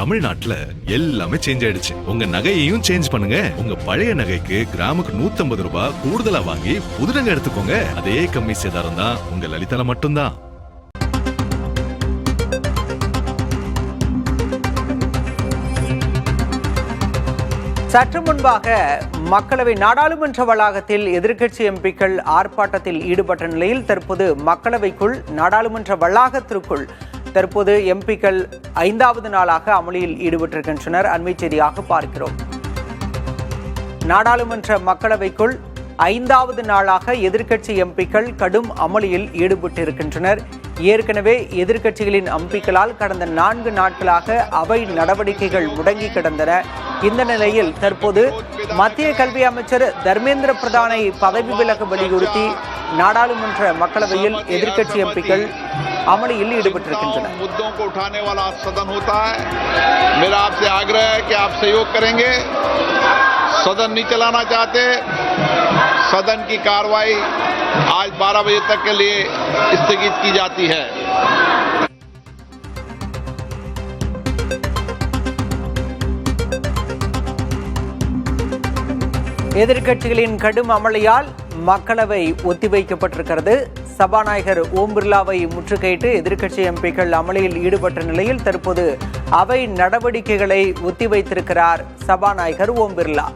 தமிழ்நாட்டுல எல்லாமே சேஞ்ச் ஆயிடுச்சு. உங்க நகையையும் சேஞ்ச் பண்ணுங்க. உங்க பழைய நகைக்கு கிராமுக்கு 150 ரூபாய் கூடுதலா வாங்கி புது நகை எடுத்துக்கோங்க. அதே கம்மி சேதாரம் தான் உங்க லலிதால மட்டும்தான். சற்று முன்பாக மக்களவை நாடாளுமன்ற வளாகத்தில் எதிர்க்கட்சி எம்பிக்கள் ஆர்ப்பாட்டத்தில் ஈடுபட்ட நிலையில் தற்போது மக்களவைக்குள் நாடாளுமன்ற வளாகத்திற்குள் தற்போது எம்பிக்கள் 5வது நாளாக அமளியில் ஈடுபட்டிருக்கின்றனர். அண்மை செய்தியாக பார்க்கிறோம். நாடாளுமன்ற மக்களவைக்குள் 5வது நாளாக எதிர்க்கட்சி எம்பிக்கள் கடும் அமளியில் ஈடுபட்டிருக்கின்றனர். ஏற்கனவே எதிர்க்கட்சிகளின் எம்பிக்களால் கடந்த 4 நாட்களாக அவை நடவடிக்கைகள் முடங்கி கிடந்தன. இந்த நிலையில் தற்போது மத்திய கல்வி அமைச்சர் தர்மேந்திர பிரதானை பதவி விலக வலியுறுத்தி நாடாளுமன்ற மக்களவையில் எதிர்க்கட்சி எம்பிக்கள் அமளியில் ஈடுபட்டிருக்கின்றனர். मुद्दों को उठाने वाला सदन होता है। मेरा आपसे आग्रह है कि आप सहयोग करेंगे। सदन नहीं चलाना चाहते, सदन की कार्रवाई आज 12 बजे तक के लिए स्थगित की जाती है। எதிர்க்கட்சிகளின் கடும் அமளியால் மக்களவை ஒத்திவைக்கப்பட்டிருக்கிறது. சபாநாயகர் ஓம் பிர்லாவை முற்றுகையிட்டு எதிர்க்கட்சி எம்பிக்கள் அமளியில் ஈடுபட்ட நிலையில் தற்போது அவை நடவடிக்கைகளை ஒத்திவைத்திருக்கிறார் சபாநாயகர் ஓம் பிர்லா.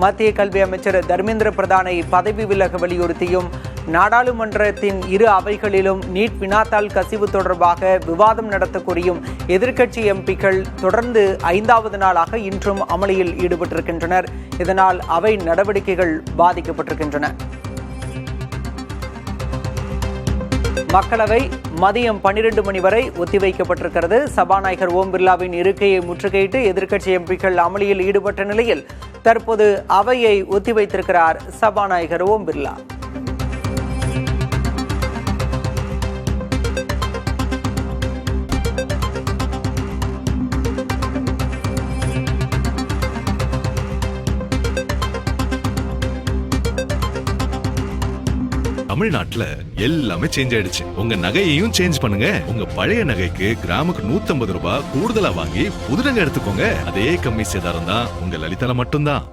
மத்திய கல்வி அமைச்சர் தர்மேந்திர பிரதானை பதவி விலக வலியுறுத்தியும் நாடாளுமன்றத்தின் இரு அவைகளிலும் நீட் வினாத்தாள் கசிவு தொடர்பாக விவாதம் நடத்த கோரியும் எதிர்க்கட்சி எம்பிக்கள் தொடர்ந்து 5வது நாளாக இன்றும் அமளியில் ஈடுபட்டிருக்கின்றனர். இதனால் அவை நடவடிக்கைகள் பாதிக்கப்பட்டிருக்கின்றன. மக்களவை மதியம் 12 மணி வரை ஒத்திவைக்கப்பட்டிருக்கிறது. சபாநாயகர் ஓம் பிர்லாவின் இருக்கையை முற்றுகையிட்டு எதிர்க்கட்சி எம்பிக்கள் அமளியில் ஈடுபட்ட நிலையில் தற்போது அவையை ஒத்திவைத்திருக்கிறார் சபாநாயகர் ஓம் பிர்லா. தமிழ்நாட்டுல எல்லாமே சேஞ்ச் ஆயிடுச்சு. உங்க நகையையும் சேஞ்ச் பண்ணுங்க. உங்க பழைய நகைக்கு கிராமுக்கு 150 ரூபாய் கூடுதலா வாங்கி புது நகை எடுத்துக்கோங்க. அதே கம்மி சேதாரம் தான் உங்க லலிதால மட்டும்தான்.